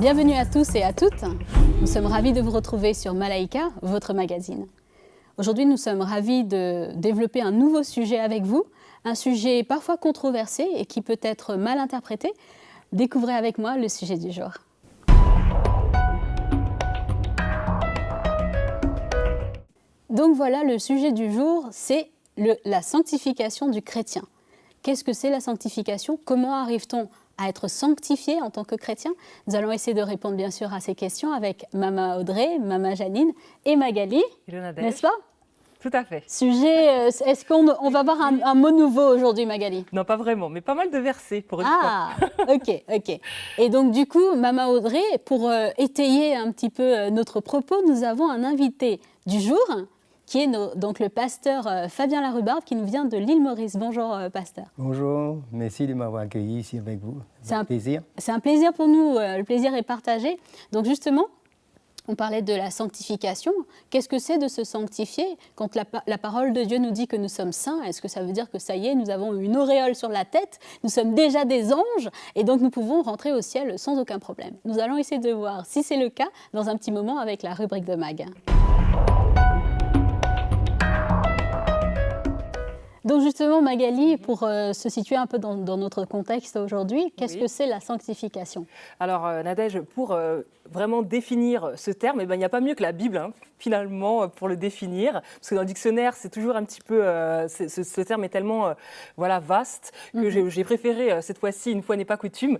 Bienvenue à tous et à toutes. Nous sommes ravis de vous retrouver sur Malaika, votre magazine. Aujourd'hui, nous sommes ravis de développer un nouveau sujet avec vous, un sujet parfois controversé et qui peut être mal interprété. Découvrez avec moi le sujet du jour. Donc voilà, le sujet du jour, c'est la sanctification du chrétien. Qu'est-ce que c'est la sanctification? Comment arrive-t-on à être sanctifié en tant que chrétien? Nous allons essayer de répondre bien sûr à ces questions avec Mama Audrey, Mama Janine et Magali, n'est-ce pas? Tout à fait. Sujet, est-ce qu'on va avoir un mot nouveau aujourd'hui, Magali? Non, pas vraiment, mais pas mal de versets pour une fois. Ah, ok. Et donc du coup, Mama Audrey, pour étayer un petit peu notre propos, nous avons un invité du jour, qui est donc le pasteur Fabien Larubarbe, qui nous vient de l'île Maurice. Bonjour, pasteur. Bonjour, merci de m'avoir accueilli ici avec vous. C'est un plaisir. C'est un plaisir pour nous, le plaisir est partagé. Donc justement, on parlait de la sanctification. Qu'est-ce que c'est de se sanctifier? Quand la parole de Dieu nous dit que nous sommes saints, est-ce que ça veut dire que ça y est, nous avons une auréole sur la tête, nous sommes déjà des anges et donc nous pouvons rentrer au ciel sans aucun problème? Nous allons essayer de voir si c'est le cas dans un petit moment avec la rubrique de Mag. Donc justement, Magali, pour se situer un peu dans notre contexte aujourd'hui, qu'est-ce que c'est la sanctification? Alors Nadège, pour vraiment définir ce terme, il n'y a pas mieux que la Bible, finalement, pour le définir. Parce que dans le dictionnaire, c'est toujours un petit peu... ce terme est tellement vaste que j'ai préféré, cette fois-ci, une fois n'est pas coutume,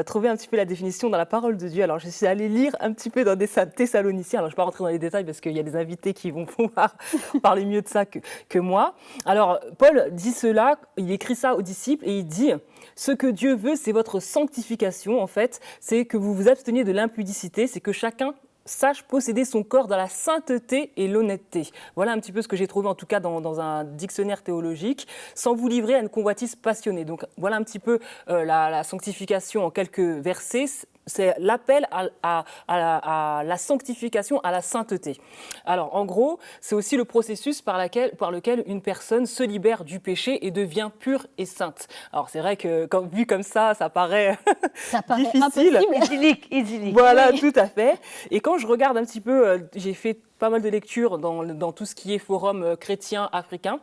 trouver un petit peu la définition dans la parole de Dieu. Alors je suis allée lire un petit peu dans des Thessaloniciens. Alors je ne vais pas rentrer dans les détails parce qu'il y a des invités qui vont pouvoir parler mieux de ça que moi. Alors Paul dit cela, il écrit ça aux disciples et il dit « Ce que Dieu veut, c'est votre sanctification, en fait, c'est que vous vous absteniez de l'impudicité, c'est que chacun sache posséder son corps dans la sainteté et l'honnêteté. » Voilà un petit peu ce que j'ai trouvé, en tout cas, dans un dictionnaire théologique, sans vous livrer à une convoitise passionnée. Donc voilà un petit peu la sanctification en quelques versets. C'est l'appel à la sanctification, à la sainteté. Alors, en gros, c'est aussi le processus par lequel une personne se libère du péché et devient pure et sainte. Alors, c'est vrai que, vu comme ça paraît difficile. Idyllique. Voilà, tout à fait. Et quand je regarde un petit peu, j'ai fait pas mal de lectures dans tout ce qui est forum chrétien africain.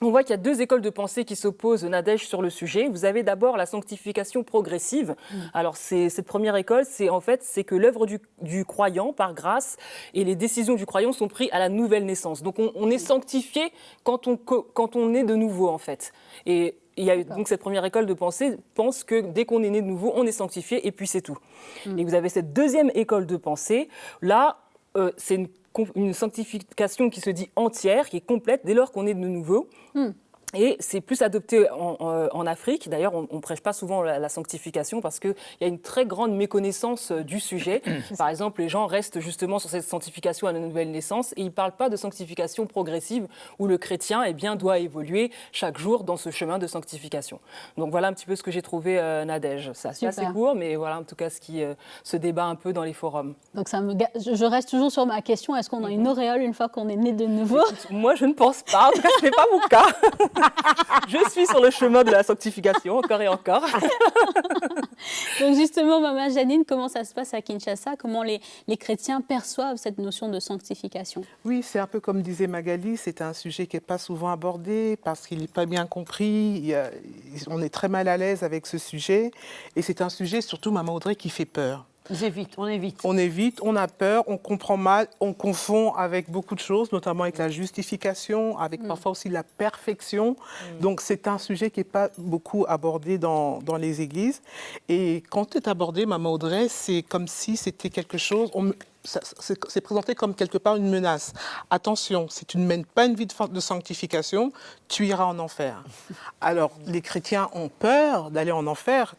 On voit qu'il y a deux écoles de pensée qui s'opposent, Nadège, sur le sujet. Vous avez d'abord la sanctification progressive. Alors, cette première école, c'est que l'œuvre du croyant, par grâce, et les décisions du croyant sont prises à la nouvelle naissance. Donc, on est sanctifié quand on est de nouveau, en fait. Et il y a donc cette première école de pensée pense que dès qu'on est né de nouveau, on est sanctifié et puis c'est tout. Et vous avez cette deuxième école de pensée. Là, c'est une sanctification qui se dit entière, qui est complète dès lors qu'on est de nouveau. Et c'est plus adopté en Afrique. D'ailleurs, on ne prêche pas souvent la sanctification parce qu'il y a une très grande méconnaissance du sujet. Par exemple, les gens restent justement sur cette sanctification à la nouvelle naissance et ils ne parlent pas de sanctification progressive où le chrétien doit évoluer chaque jour dans ce chemin de sanctification. Donc voilà un petit peu ce que j'ai trouvé, Nadège. C'est assez court, mais voilà en tout cas ce qui se débat un peu dans les forums. Donc je reste toujours sur ma question, est-ce qu'on a une auréole une fois qu'on est né de nouveau? Écoute, moi, je ne pense pas. En tout cas, ce n'est pas mon cas. Je suis sur le chemin de la sanctification, encore et encore. Donc justement, Maman Janine, comment ça se passe à Kinshasa? Comment les chrétiens perçoivent cette notion de sanctification? Oui, c'est un peu comme disait Magali, c'est un sujet qui n'est pas souvent abordé parce qu'il n'est pas bien compris. On est très mal à l'aise avec ce sujet. Et c'est un sujet, surtout, Maman Audrey, qui fait peur. On évite. On évite, on a peur, on comprend mal, on confond avec beaucoup de choses, notamment avec la justification, avec parfois aussi la perfection. Donc c'est un sujet qui n'est pas beaucoup abordé dans les églises. Et quand c'est abordé, Maman Audrey, c'est comme si c'était quelque chose... C'est présenté comme quelque part une menace. Attention, si tu ne mènes pas une vie de sanctification, tu iras en enfer. Alors les chrétiens ont peur d'aller en enfer.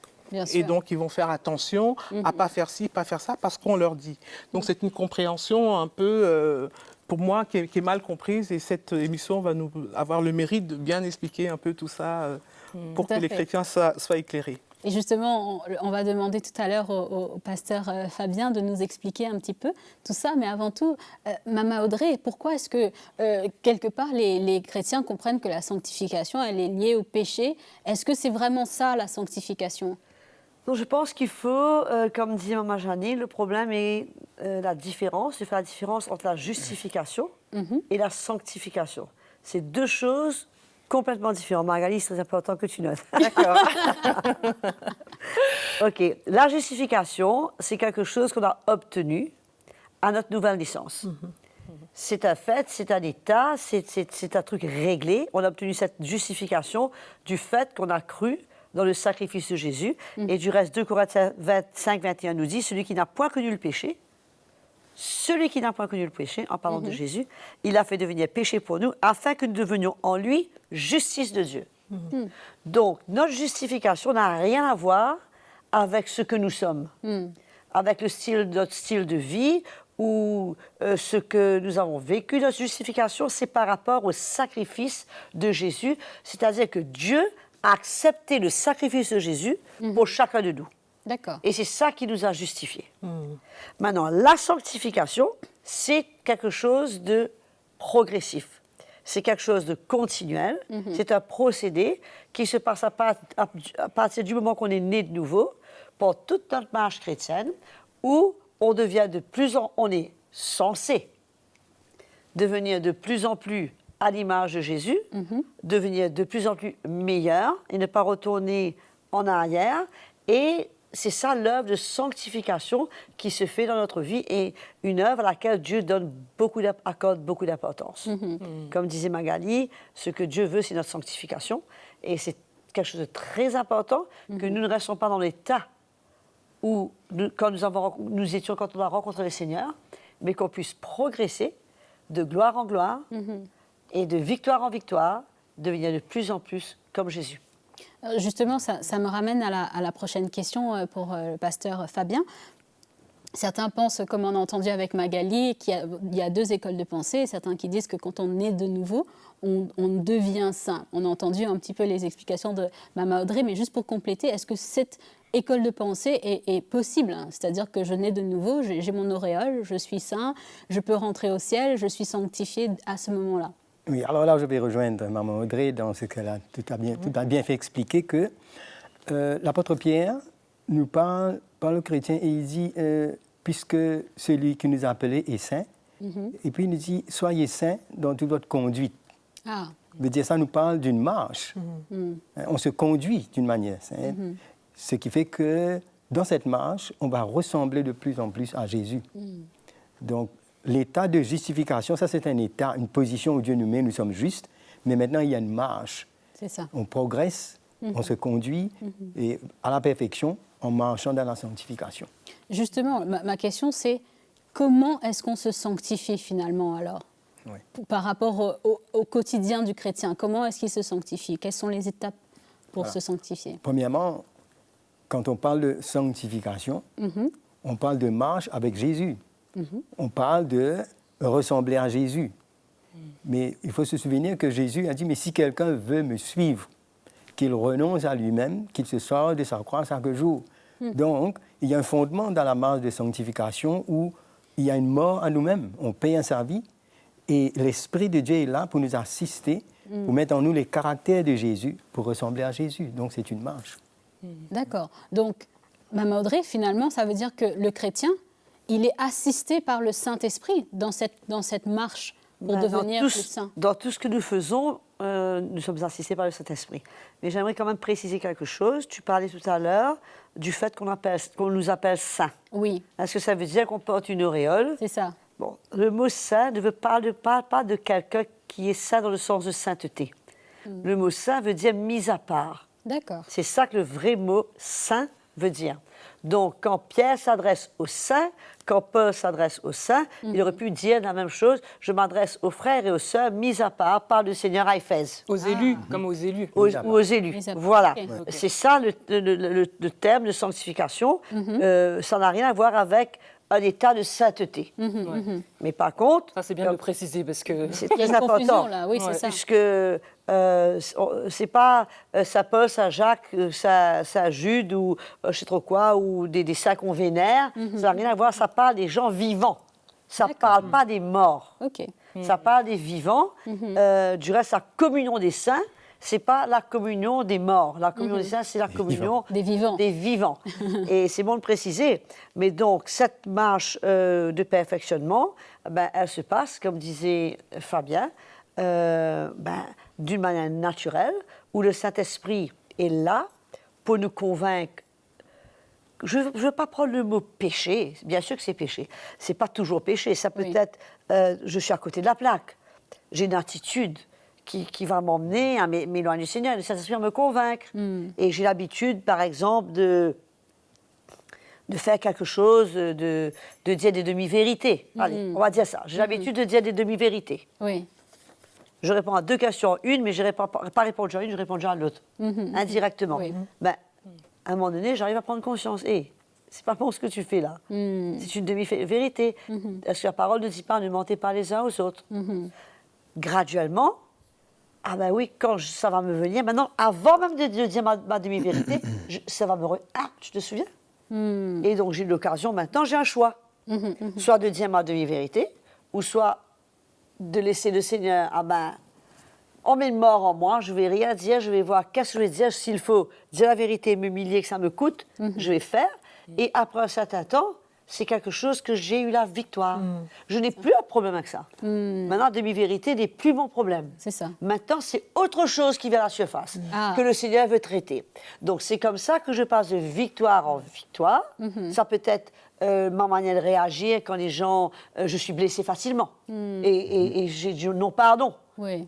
Et donc, ils vont faire attention à ne pas faire ci, pas faire ça, parce qu'on leur dit. Donc, c'est une compréhension un peu, pour moi, qui est mal comprise. Et cette émission va nous avoir le mérite de bien expliquer un peu tout ça pour que les chrétiens soient éclairés. Et justement, on va demander tout à l'heure au pasteur Fabien de nous expliquer un petit peu tout ça. Mais avant tout, Mama Audrey, pourquoi est-ce que, quelque part, les chrétiens comprennent que la sanctification, elle est liée au péché? Est-ce que c'est vraiment ça, la sanctification? Donc, je pense qu'il faut, comme dit Maman Janie, le problème est la différence, de faire la différence entre la justification et la sanctification. C'est deux choses complètement différentes. Magali, c'est très important que tu notes. D'accord. OK. La justification, c'est quelque chose qu'on a obtenu à notre nouvelle naissance. C'est un fait, c'est un état, c'est un truc réglé. On a obtenu cette justification du fait qu'on a cru dans le sacrifice de Jésus. Et du reste, 2 Corinthiens 25, 21 nous dit, celui qui n'a point connu le péché, en parlant de Jésus, il a fait devenir péché pour nous, afin que nous devenions en lui justice de Dieu. Donc, notre justification n'a rien à voir avec ce que nous sommes, avec notre style de vie ou ce que nous avons vécu. Notre justification, c'est par rapport au sacrifice de Jésus, c'est-à-dire que Dieu a accepté le sacrifice de Jésus pour chacun de nous. D'accord. Et c'est ça qui nous a justifiés. Maintenant, la sanctification, c'est quelque chose de progressif. C'est quelque chose de continuel. C'est un procédé qui se passe à partir du moment qu'on est né de nouveau, pour toute notre marche chrétienne, où on devient on est censé devenir de plus en plus à l'image de Jésus, devenir de plus en plus meilleur et ne pas retourner en arrière. Et c'est ça l'œuvre de sanctification qui se fait dans notre vie et une œuvre à laquelle Dieu accorde beaucoup d'importance. Comme disait Magali, ce que Dieu veut, c'est notre sanctification. Et c'est quelque chose de très important que nous ne restons pas dans l'état où quand on a rencontré le Seigneur, mais qu'on puisse progresser de gloire en gloire et de victoire en victoire, devenir de plus en plus comme Jésus. Justement, ça me ramène à la prochaine question pour le pasteur Fabien. Certains pensent, comme on a entendu avec Magali, qu'il y a deux écoles de pensée. Certains qui disent que quand on est de nouveau, on devient saint. On a entendu un petit peu les explications de Maman Audrey, mais juste pour compléter, est-ce que cette école de pensée est possible, hein? C'est-à-dire que je nais de nouveau, j'ai mon auréole, je suis saint, je peux rentrer au ciel, je suis sanctifié à ce moment-là. Oui, alors là, je vais rejoindre Maman Audrey dans ce qu'elle a tout a bien fait expliquer, que l'apôtre Pierre nous parle le chrétien et il dit, puisque celui qui nous a appelés est saint, et puis il nous dit, soyez saints dans toute votre conduite. Ah. Veut dire, ça nous parle d'une marche. On se conduit d'une manière sainte, ce qui fait que dans cette marche, on va ressembler de plus en plus à Jésus. Donc, l'état de justification, ça c'est un état, une position où Dieu nous met, nous sommes justes, mais maintenant il y a une marche. C'est ça. On progresse, on se conduit et à la perfection en marchant dans la sanctification. Justement, ma question c'est comment est-ce qu'on se sanctifie finalement alors par rapport au quotidien du chrétien? Comment est-ce qu'il se sanctifie? Quelles sont les étapes pour se sanctifier? Premièrement, quand on parle de sanctification, on parle de marche avec Jésus. On parle de ressembler à Jésus. Mais il faut se souvenir que Jésus a dit, mais si quelqu'un veut me suivre, qu'il renonce à lui-même, qu'il se sorte de sa croix chaque jour. Donc, il y a un fondement dans la marche de sanctification où il y a une mort à nous-mêmes. On paye un service et l'Esprit de Dieu est là pour nous assister, pour mettre en nous les caractères de Jésus, pour ressembler à Jésus. Donc, c'est une marche. D'accord. Donc, Maman Audrey, finalement, ça veut dire que le chrétien, il est assisté par le Saint-Esprit dans cette marche pour devenir plus saint. Dans tout ce que nous faisons, nous sommes assistés par le Saint-Esprit. Mais j'aimerais quand même préciser quelque chose. Tu parlais tout à l'heure du fait qu'on nous appelle saints. Oui. Est-ce que ça veut dire qu'on porte une auréole? C'est ça. Bon, le mot saint ne parle pas de quelqu'un qui est saint dans le sens de sainteté. Le mot saint veut dire mis à part. D'accord. C'est ça que le vrai mot saint veut dire. Donc, quand Pierre s'adresse aux saints, quand Paul s'adresse aux saints, il aurait pu dire la même chose. Je m'adresse aux frères et aux sœurs mis à part par le Seigneur à Éphèse. Aux élus, comme aux élus. Ou aux élus. Voilà. Okay. C'est ça le terme de sanctification. Ça n'a rien à voir avec un état de sainteté. Mais par contre... Ça, c'est bien de le préciser parce que... C'est très important. Là. Oui, c'est ça. Puisque c'est pas Saint Paul, Saint Jacques, Saint Jude ou je sais trop quoi, ou des saints qu'on vénère. Ça n'a rien à voir. Ça parle des gens vivants. Ça ne parle pas des morts. OK. Ça parle des vivants. Du reste, la communion des saints, c'est pas la communion des morts. La communion des saints, c'est la communion Des vivants. des vivants. Et c'est bon de préciser. Mais donc, cette marche de perfectionnement, ben, elle se passe, comme disait Fabien, d'une manière naturelle, où le Saint-Esprit est là pour nous convaincre. Je ne veux pas prendre le mot péché. Bien sûr que c'est péché. C'est pas toujours péché. Ça peut être, je suis à côté de la plaque. J'ai une attitude qui va m'emmener à m'éloigner du Seigneur. Le Saint-Esprit va me convaincre. Et j'ai l'habitude, par exemple, de faire quelque chose, de dire des demi-vérités. Allez, on va dire ça. J'ai l'habitude de dire des demi-vérités. Oui. Je réponds à 2 questions en une, mais je ne réponds pas répondre à une, je réponds déjà à l'autre, indirectement. Oui. Ben, à un moment donné, j'arrive à prendre conscience. C'est pas bon ce que tu fais là. C'est une demi-vérité. Est-ce que la parole ne dit pas ne mentez pas les uns aux autres? Graduellement, ah ben oui, quand ça va me venir, maintenant, avant même de dire ma demi-vérité, ça va me... Ah, tu te souviens? Et donc j'ai l'occasion, maintenant j'ai un choix. Soit de dire ma demi-vérité, ou soit de laisser le Seigneur, on met le mort en moi, je ne vais rien dire, je vais voir qu'est-ce que je vais dire, s'il faut dire la vérité, m'humilier, que ça me coûte, je vais faire. Et après un certain temps, c'est quelque chose que j'ai eu la victoire. Je n'ai plus un problème avec ça. Maintenant, demi-vérité n'est plus mon problème. C'est ça. Maintenant, c'est autre chose qui vient à la surface, que le Seigneur veut traiter. Donc, c'est comme ça que je passe de victoire en victoire. Ça peut être ma manière de réagir quand les gens... je suis blessée facilement. Et j'ai dit non, pardon. Oui.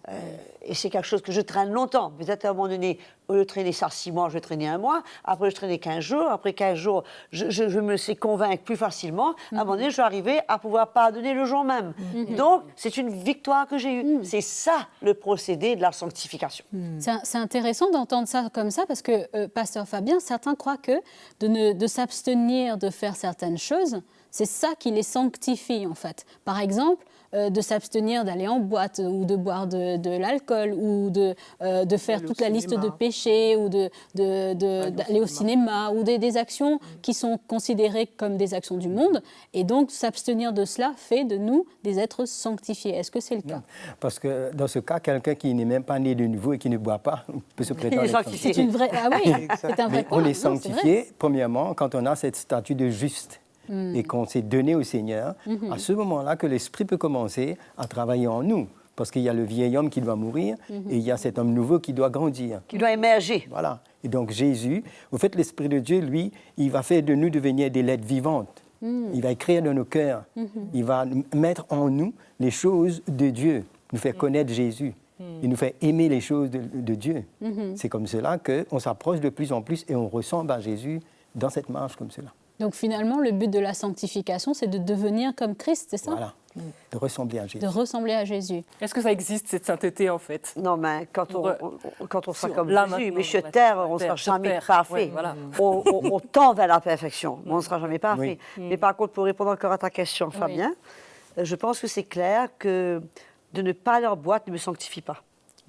Et c'est quelque chose que je traîne longtemps. Peut-être à un moment donné, au lieu de traîner ça 6 mois, je vais traîner 1 mois. Après, je traînais 15 jours. Après 15 jours, je me sais convaincre plus facilement. À un moment donné, je suis arrivée à pouvoir pardonner le jour même. Donc, c'est une victoire que j'ai eue. C'est ça, le procédé de la sanctification. C'est intéressant d'entendre ça comme ça parce que, pasteur Fabien, certains croient que de s'abstenir de faire certaines choses, c'est ça qui les sanctifie en fait. Par exemple, de s'abstenir d'aller en boîte ou de boire de l'alcool ou de faire toute la liste de péchés ou d'aller au cinéma ou des actions qui sont considérées comme des actions du monde. Et donc, s'abstenir de cela fait de nous des êtres sanctifiés. Est-ce que c'est le cas? Non, parce que dans ce cas, quelqu'un qui n'est même pas né de nouveau et qui ne boit pas peut se prétendre Il est être sanctifié. C'est une vraie... Ah oui, c'est un vrai Mais point. on est Non, c'est vrai. sanctifié, premièrement, quand on a cette statue de juste et qu'on s'est donné au Seigneur, à ce moment-là que l'Esprit peut commencer à travailler en nous. Parce qu'il y a le vieil homme qui doit mourir et il y a cet homme nouveau qui doit grandir. Qui doit émerger. Voilà. Et donc Jésus, au fait, l'Esprit de Dieu, lui, il va faire de nous devenir des lettres vivantes. Il va écrire dans nos cœurs. Il va mettre en nous les choses de Dieu, nous faire connaître Jésus. Et nous faire aimer les choses de Dieu. C'est comme cela qu'on s'approche de plus en plus et on ressemble à Jésus dans cette marche comme cela. Donc finalement, le but de la sanctification, c'est de devenir comme Christ, c'est ça? Voilà, de ressembler à Jésus. De ressembler à Jésus. Est-ce que ça existe, cette sainteté, en fait? Non, mais quand on sera comme là, Jésus, maintenant, mais sur on va terre, sur on ne sera terre, sur jamais terre. parfait. Ouais, voilà. On tend vers la perfection, mais on ne sera jamais parfait. Mais par contre, pour répondre encore à ta question, Fabien, je pense que c'est clair que de ne pas aller en boîte ne me sanctifie pas.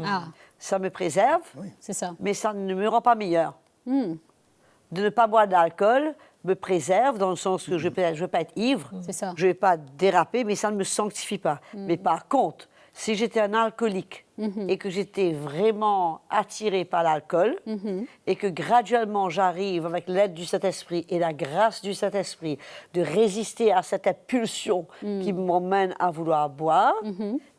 Ah, Ça me préserve, c'est ça. mais ça ne me rend pas meilleur. De ne pas boire d'alcool me préserve dans le sens que je ne vais pas être ivre, C'est ça. je ne vais pas déraper, mais ça ne me sanctifie pas. Mais par contre, si j'étais un alcoolique et que j'étais vraiment attirée par l'alcool et que graduellement j'arrive avec l'aide du Saint-Esprit et la grâce du Saint-Esprit de résister à cette impulsion qui m'emmène à vouloir boire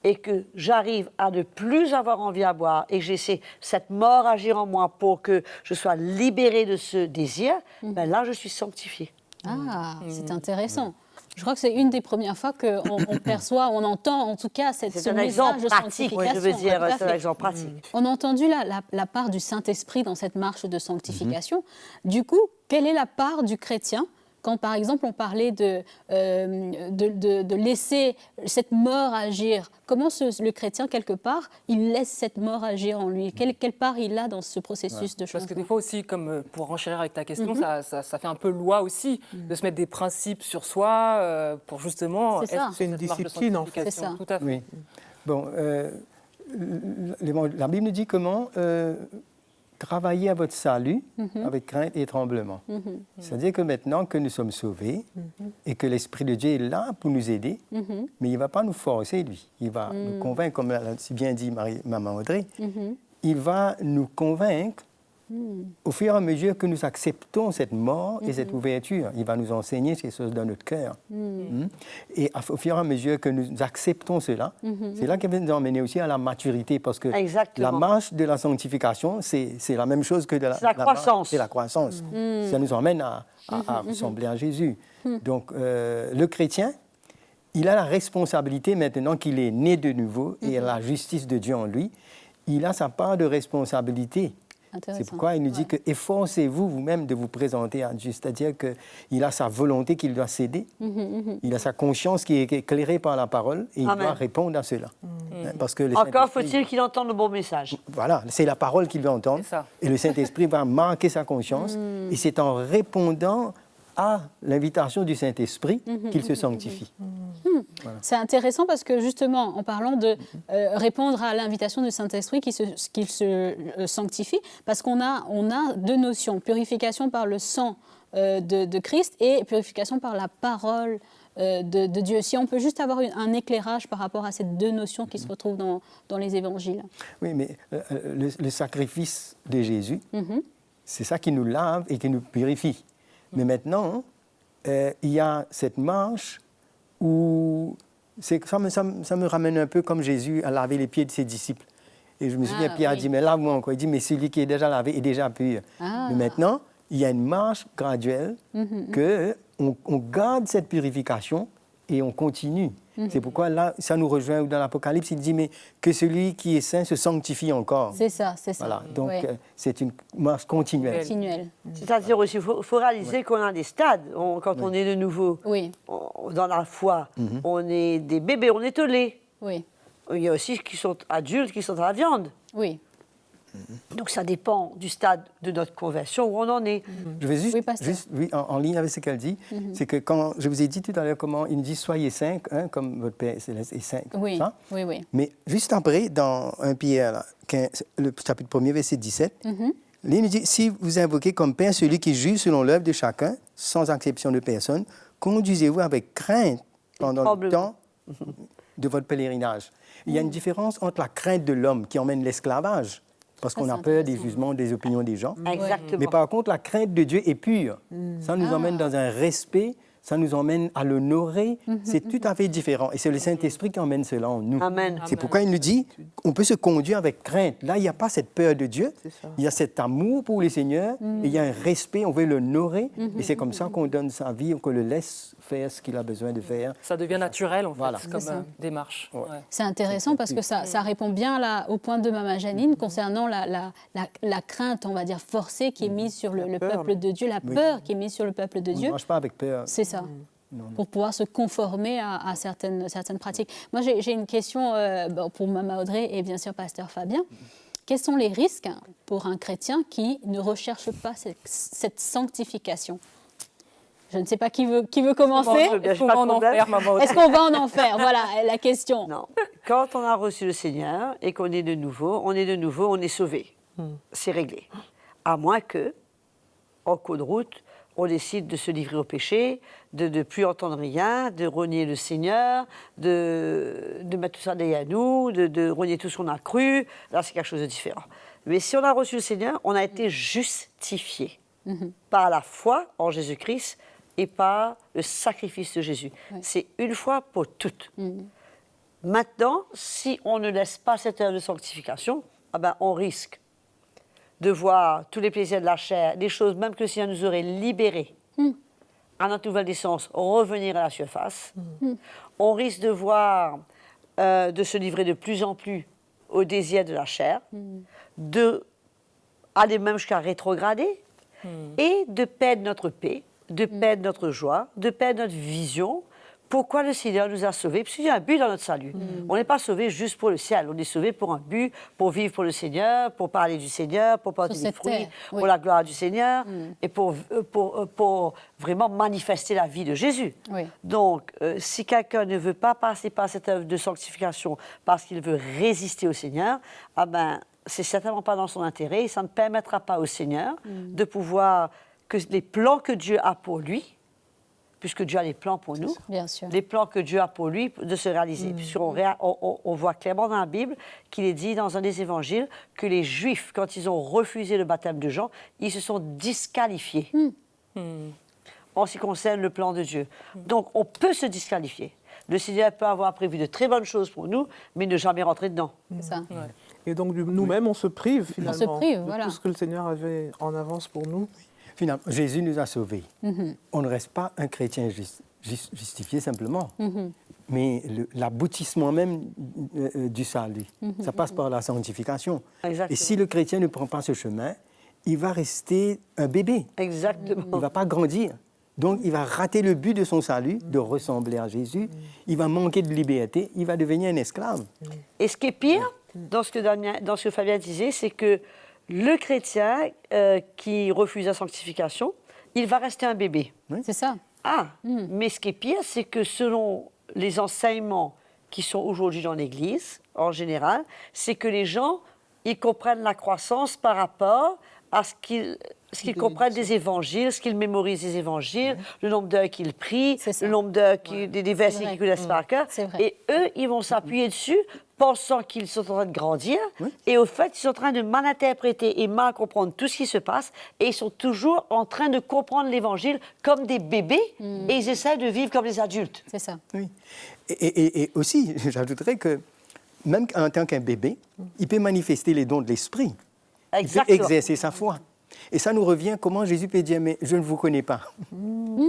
et que j'arrive à ne plus avoir envie à boire et que j'essaie cette mort agir en moi pour que je sois libérée de ce désir, ben là je suis sanctifiée. Ah, c'est intéressant. Je crois que c'est une des premières fois qu'on perçoit, on entend en tout cas ce C'est un message exemple de pratique, sanctification. je veux dire, Tout à c'est un fait. exemple pratique. On a entendu la part du Saint-Esprit dans cette marche de sanctification. Du coup, quelle est la part du chrétien quand, par exemple, on parlait de laisser cette mort agir? Comment le chrétien, quelque part, il laisse cette mort agir en lui? Quelle part il a dans ce processus de changement? Parce que des fois aussi, comme pour renchérir avec ta question, ça fait un peu loi aussi de se mettre des principes sur soi pour justement... C'est ça. C'est une cette marche de discipline, en fait. sanctification. C'est ça. Tout à fait. Oui. Bon, la Bible nous dit comment travailler à votre salut avec crainte et tremblement. C'est-à-dire que maintenant que nous sommes sauvés et que l'Esprit de Dieu est là pour nous aider, mais il ne va pas nous forcer, lui. Il va nous convaincre, comme l'a si bien dit Maman Audrey, il va nous convaincre au fur et à mesure que nous acceptons cette mort et cette ouverture. Il va nous enseigner ces choses dans notre cœur. Et au fur et à mesure que nous acceptons cela, c'est là qu'il va nous emmener aussi à la maturité, parce que Exactement. la marche de la sanctification, c'est la même chose que la croissance. C'est la croissance. Ça nous emmène à ressembler à Jésus. Donc, le chrétien, il a la responsabilité, maintenant qu'il est né de nouveau et a la justice de Dieu en lui, il a sa part de responsabilité. C'est pourquoi il nous dit que efforcez-vous vous-même de vous présenter à Dieu. C'est-à-dire qu'il a sa volonté qu'il doit céder, il a sa conscience qui est éclairée par la parole et il doit répondre à cela. Parce que Encore faut-il qu'il entende le bon message. Voilà, c'est la parole qu'il doit entendre et le Saint-Esprit va marquer sa conscience et c'est en répondant à l'invitation du Saint-Esprit qu'il se sanctifie. Voilà. C'est intéressant parce que justement, en parlant de répondre à l'invitation du Saint-Esprit qu'il se sanctifie, parce qu'on a deux notions, purification par le sang de Christ et purification par la parole de Dieu. Si on peut juste avoir un éclairage par rapport à ces deux notions qui se retrouvent dans les évangiles. Oui, mais le sacrifice de Jésus, c'est ça qui nous lave et qui nous purifie. Mais maintenant, il y a cette marche où ça me ramène un peu comme Jésus a lavé les pieds de ses disciples. Et je me souviens, Pierre a dit, mais lave-moi encore. Il dit, mais celui qui est déjà lavé est déjà pur. Mais maintenant, il y a une marche graduelle qu'on garde cette purification et on continue. C'est pourquoi là, ça nous rejoint dans l'Apocalypse, il dit, mais que celui qui est saint se sanctifie encore. C'est ça, c'est ça. Voilà, donc c'est une marche continuelle. C'est-à-dire aussi, il faut réaliser qu'on a des stades. Quand on est de nouveau dans la foi, on est des bébés, on est au lait. Oui. Il y a aussi qui sont adultes, qui sont à la viande. Oui. Donc ça dépend du stade de notre conversion où on en est. Je vais juste en ligne avec ce qu'elle dit, c'est que quand je vous ai dit tout à l'heure comment il nous dit soyez saints, comme votre Père céleste est saint. Oui. Mais juste après, dans 1 Pierre, le chapitre 1er, verset 17, il nous dit si vous invoquez comme Père celui qui juge selon l'œuvre de chacun, sans exception de personne, conduisez-vous avec crainte pendant le temps de votre pèlerinage. Il y a une différence entre la crainte de l'homme qui emmène l'esclavage, parce qu'on a peur des jugements, des opinions des gens. Exactement. Mais par contre, la crainte de Dieu est pure. Ça nous emmène dans un respect, ça nous emmène à l'honorer. C'est tout à fait différent. Et c'est le Saint-Esprit qui emmène cela en nous. Amen. C'est pourquoi il nous dit, on peut se conduire avec crainte. Là, il n'y a pas cette peur de Dieu. Il y a cet amour pour le Seigneur. Et il y a un respect, on veut l'honorer. Et c'est comme ça qu'on donne sa vie, qu'on le laisse faire ce qu'il a besoin de faire. Ça devient naturel, en fait, voilà. comme démarche. Ouais. C'est intéressant parce que ça répond bien là, au point de Maman Janine concernant la crainte, on va dire, forcée qui est mise sur le peuple de Dieu, la peur qui est mise sur le peuple de On Dieu. ne marche pas avec peur. C'est ça. Non. Pour pouvoir se conformer à certaines pratiques. Moi, j'ai une question pour Maman Audrey et bien sûr Pasteur Fabien. Quels sont les risques pour un chrétien qui ne recherche pas cette sanctification ? Je ne sais pas qui veut commencer. Est-ce qu'on va en enfer, Maman Audrey ? Est-ce qu'on va en enfer ? Voilà la question. Non. Quand on a reçu le Seigneur et qu'on est de nouveau, on est sauvé. C'est réglé. À moins que, en cours de route, on décide de se livrer au péché, de ne plus entendre rien, de renier le Seigneur, de mettre tout ça derrière nous, de renier tout ce qu'on a cru. Là, c'est quelque chose de différent. Mais si on a reçu le Seigneur, on a été justifié par la foi en Jésus-Christ et par le sacrifice de Jésus. C'est une fois pour toutes. Maintenant, si on ne laisse pas cette œuvre de sanctification, on risque de voir tous les plaisirs de la chair, des choses même que le Seigneur nous aurait libérés à notre nouvelle naissance, revenir à la surface. On risque de voir, de se livrer de plus en plus aux désirs de la chair, de aller même jusqu'à rétrograder et de perdre notre paix, de perdre notre joie, de perdre notre vision. Pourquoi le Seigneur nous a sauvés? Parce qu'il y a un but dans notre salut. On n'est pas sauvé juste pour le ciel. On est sauvé pour un but, pour vivre pour le Seigneur, pour parler du Seigneur, pour porter des fruits, pour la gloire du Seigneur et pour vraiment manifester la vie de Jésus. Donc, si quelqu'un ne veut pas passer par cette œuvre de sanctification parce qu'il veut résister au Seigneur, c'est certainement pas dans son intérêt et ça ne permettra pas au Seigneur de pouvoir, que les plans que Dieu a pour lui, puisque Dieu a des plans pour nous. Bien sûr. Les plans que Dieu a pour lui de se réaliser. Puisqu'on on voit clairement dans la Bible qu'il est dit dans un des évangiles que les Juifs, quand ils ont refusé le baptême de Jean, ils se sont disqualifiés en ce qui concerne le plan de Dieu. Donc on peut se disqualifier. Le Seigneur peut avoir prévu de très bonnes choses pour nous, mais ne jamais rentrer dedans. C'est ça. Et donc, nous-mêmes, on se prive finalement se prive, de voilà. tout ce que le Seigneur avait en avance pour nous. Finalement, Jésus nous a sauvés. On ne reste pas un chrétien justifié simplement, mais l'aboutissement même du salut, ça passe par la sanctification. Exactement. Et si le chrétien ne prend pas ce chemin, il va rester un bébé. Exactement. Il ne va pas grandir. Donc, il va rater le but de son salut, de ressembler à Jésus. Il va manquer de liberté. Il va devenir un esclave. Et ce qui est pire, dans ce que Fabien disait, c'est que le chrétien qui refuse la sanctification, il va rester un bébé. C'est ça. Mais ce qui est pire, c'est que selon les enseignements qui sont aujourd'hui dans l'Église, en général, c'est que les gens, ils comprennent la croissance par rapport à ce qu'ils comprennent des évangiles, ce qu'ils mémorisent des évangiles, le nombre d'heures qu'ils prient, C'est ça. le nombre d'heures des versets qu'ils connaissent par cœur. C'est vrai. Et eux, ils vont s'appuyer dessus, pensant qu'ils sont en train de grandir. Et au fait, ils sont en train de mal interpréter et mal comprendre tout ce qui se passe. Et ils sont toujours en train de comprendre l'évangile comme des bébés. Et ils essaient de vivre comme des adultes. C'est ça. Oui. Et aussi, j'ajouterais que même en tant qu'un bébé, il peut manifester les dons de l'esprit. Il peut Exactement. exercer sa foi. Et ça nous revient comment Jésus peut dire, mais je ne vous connais pas.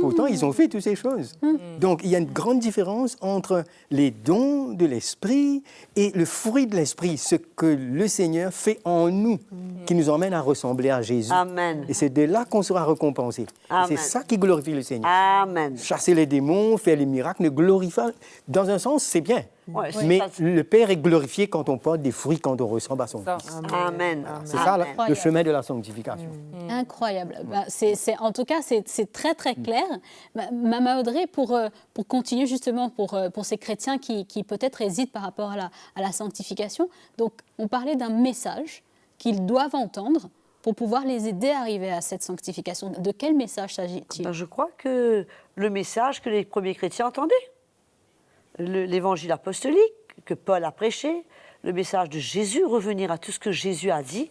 Pourtant, ils ont fait toutes ces choses. Donc, il y a une grande différence entre les dons de l'esprit et le fruit de l'esprit, ce que le Seigneur fait en nous, qui nous emmène à ressembler à Jésus. Amen. Et c'est de là qu'on sera récompensé. Amen. C'est ça qui glorifie le Seigneur. Amen. Chasser les démons, faire les miracles, ne glorifie. Dans un sens, c'est bien. Ouais, Mais c'est le Père est glorifié quand on porte des fruits, quand on ressemble à son Ça. Fils. Amen. C'est ça le Incroyable. chemin de la sanctification. Incroyable. Ben, en tout cas, c'est très, très clair. Mama Audrey, pour continuer justement pour ces chrétiens qui peut-être hésitent par rapport à la sanctification, donc on parlait d'un message qu'ils doivent entendre pour pouvoir les aider à arriver à cette sanctification. De quel message s'agit-il? Ben, je crois que le message que les premiers chrétiens entendaient, l'évangile apostolique que Paul a prêché, le message de Jésus, revenir à tout ce que Jésus a dit,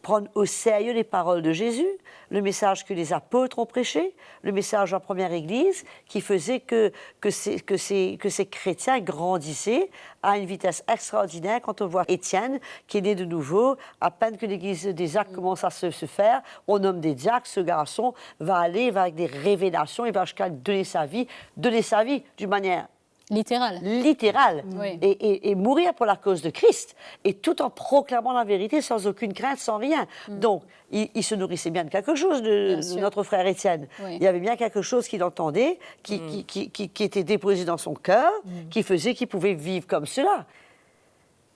prendre au sérieux les paroles de Jésus, le message que les apôtres ont prêché, le message de la première Église qui faisait que ces chrétiens grandissaient à une vitesse extraordinaire. Quand on voit Étienne qui est né de nouveau, à peine que l'Église des Actes commence à se faire, on nomme des diacres, ce garçon va avec des révélations, il va jusqu'à donner sa vie d'une manière littérale, Oui. et mourir pour la cause de Christ, et tout en proclamant la vérité sans aucune crainte, sans rien. Donc, il se nourrissait bien de quelque chose, de sûr. notre frère Étienne. Oui. Il y avait bien quelque chose qu'il entendait, qui était déposé dans son cœur, qui faisait qu'il pouvait vivre comme cela.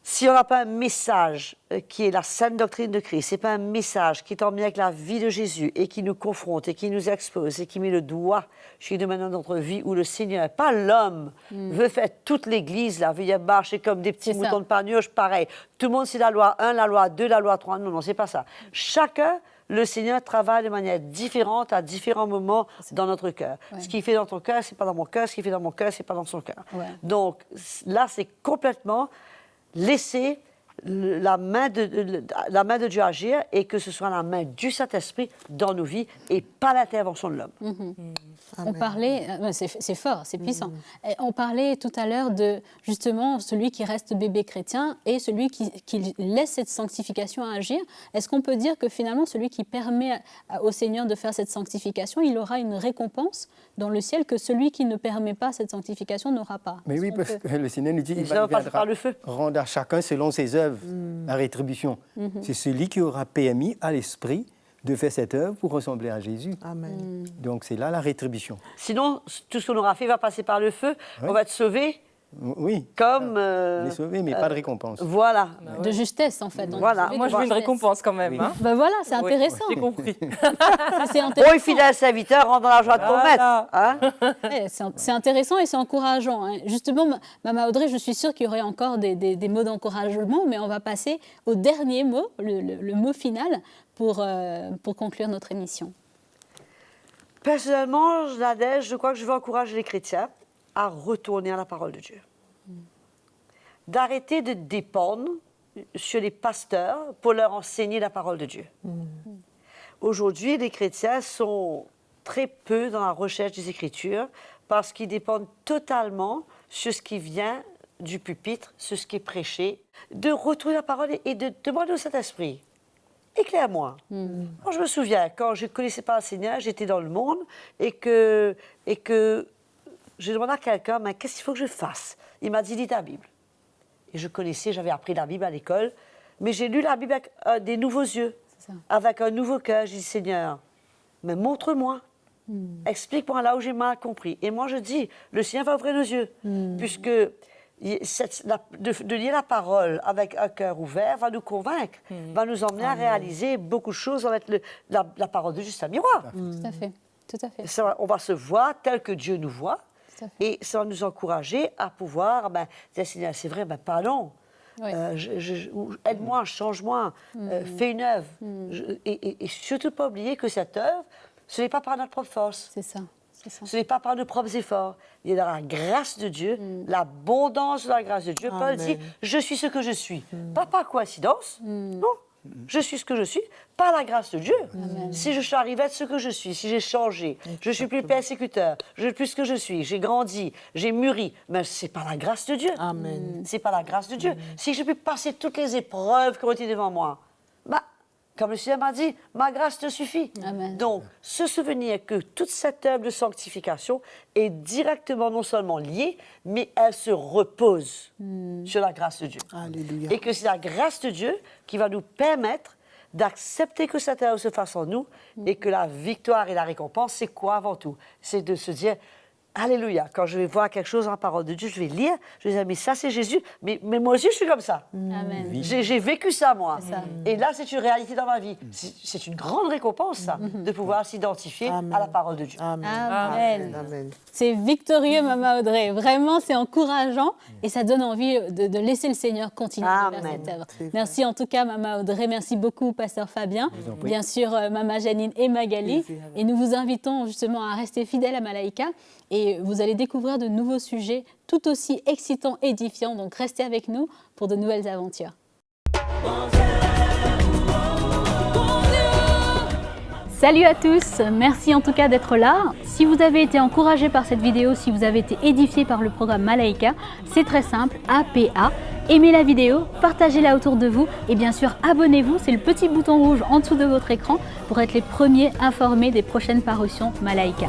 Si on n'a pas un message qui est la sainte doctrine de Christ, c'est pas un message qui est en lien avec la vie de Jésus et qui nous confronte et qui nous expose et qui met le doigt chez nous maintenant dans notre vie où le Seigneur, pas l'homme, veut faire toute l'Église, là, veut y marcher comme des petits C'est ça. moutons de pagnauge, pareil. Tout le monde, c'est la loi 1, la loi 2, la loi 3. Non, c'est pas ça. Chacun, le Seigneur travaille de manière différente à différents moments dans notre cœur. Ouais. Ce qu'il fait dans ton cœur, c'est pas dans mon cœur. Ce qu'il fait dans mon cœur, c'est pas dans son cœur. Ouais. Donc là, c'est complètement laisser la main de Dieu agir et que ce soit la main du Saint-Esprit dans nos vies et pas l'intervention de l'homme. On parlait, c'est fort, c'est puissant. Et on parlait tout à l'heure de justement celui qui reste bébé chrétien et celui qui laisse cette sanctification agir. Est-ce qu'on peut dire que finalement celui qui permet au Seigneur de faire cette sanctification, il aura une récompense dans le ciel que celui qui ne permet pas cette sanctification n'aura pas? Mais oui, Est-ce parce qu'on que le Seigneur nous dit Et ça va passer par le feu. rendre à chacun selon ses œuvres la rétribution. C'est celui qui aura permis à l'Esprit de faire cette œuvre pour ressembler à Jésus. Amen. Donc c'est là la rétribution. Sinon, tout ce qu'on aura fait va passer par le feu. Ouais. On va être sauvé Oui, comme... on est sauvé, mais pas de récompense. Voilà. de justesse en fait. On est Voilà. sauvé Moi, de je veux une justesse. récompense quand même. Hein. Ben voilà, c'est Oui, intéressant. j'ai compris. C'est Bon, intéressant. fidèle serviteur, rentre dans la joie de ton Voilà. maître. Hein? Ouais, c'est intéressant et c'est encourageant. Hein. Justement, Mama Audrey, je suis sûre qu'il y aurait encore des mots d'encouragement, mais on va passer au dernier mot, le mot final, pour conclure notre émission. Personnellement, Nadège, je crois que je veux encourager les chrétiens à retourner à la parole de Dieu. D'arrêter de dépendre sur les pasteurs pour leur enseigner la parole de Dieu. Aujourd'hui, les chrétiens sont très peu dans la recherche des Écritures parce qu'ils dépendent totalement sur ce qui vient du pupitre, sur ce qui est prêché, de retourner la parole et de demander au Saint-Esprit, éclaire-moi. Moi, je me souviens, quand je ne connaissais pas le Seigneur, j'étais dans le monde et que j'ai demandé à quelqu'un, mais qu'est-ce qu'il faut que je fasse? Il m'a dit, lis ta Bible. Et je connaissais, j'avais appris la Bible à l'école, mais j'ai lu la Bible avec des nouveaux yeux, avec un nouveau cœur. J'ai dit, Seigneur, mais montre-moi, explique-moi là où j'ai mal compris. Et moi, je dis, le Seigneur va ouvrir nos yeux, puisque de lire la parole avec un cœur ouvert va nous convaincre, va nous emmener à réaliser beaucoup de choses, va être la parole de Dieu, c'est un miroir. Tout à fait. Tout à fait. Ça, on va se voir tel que Dieu nous voit. Et ça va nous encourager à pouvoir dire, Seigneur, c'est vrai, pardon, Oui. aide-moi, change-moi, fais une œuvre. Et surtout pas oublier que cette œuvre, ce n'est pas par notre propre force. C'est ça. C'est ça. Ce n'est pas par nos propres efforts. Il y a la grâce de Dieu, l'abondance de la grâce de Dieu. Paul dit, je suis ce que je suis. Pas par coïncidence, non. Je suis ce que je suis, par la grâce de Dieu. Si je suis arrivé à être ce que je suis, si j'ai changé, je ne suis plus persécuteur, je ne suis plus ce que je suis, j'ai grandi, j'ai mûri, mais c'est par la grâce de Dieu. Amen. C'est par la grâce de Dieu. Si j'ai pu passer toutes les épreuves qui ont été devant moi, comme le Seigneur m'a dit, ma grâce te suffit. Amen. Donc, se souvenir que toute cette œuvre de sanctification est directement non seulement liée, mais elle se repose sur la grâce de Dieu. Alléluia. Et que c'est la grâce de Dieu qui va nous permettre d'accepter que cette œuvre se fasse en nous et que la victoire et la récompense, c'est quoi avant tout? C'est de se dire, alléluia, quand je vais voir quelque chose dans la parole de Dieu, je vais lire, je vais dire, mais ça c'est Jésus, mais moi aussi je suis comme ça. Amen. J'ai vécu ça, moi. ça. Et là, c'est une réalité dans ma vie. C'est une grande récompense, ça, de pouvoir s'identifier à la parole de Dieu. Amen. Amen. Amen. C'est victorieux, Maman Audrey. Vraiment, c'est encourageant et ça donne envie de laisser le Seigneur continuer à faire Amen. cette œuvre. C'est vrai. Merci en tout cas, Maman Audrey. Merci beaucoup, Pasteur Fabien. Bien sûr, Maman Janine et Magali. Plaisir. Et nous vous invitons justement à rester fidèles à Malaika. Et vous allez découvrir de nouveaux sujets tout aussi excitants, édifiants. Donc restez avec nous pour de nouvelles aventures. Salut à tous, merci en tout cas d'être là. Si vous avez été encouragé par cette vidéo, si vous avez été édifié par le programme Malaika, c'est très simple, APA. Aimez la vidéo, partagez-la autour de vous et bien sûr abonnez-vous, c'est le petit bouton rouge en dessous de votre écran pour être les premiers informés des prochaines parutions Malaika.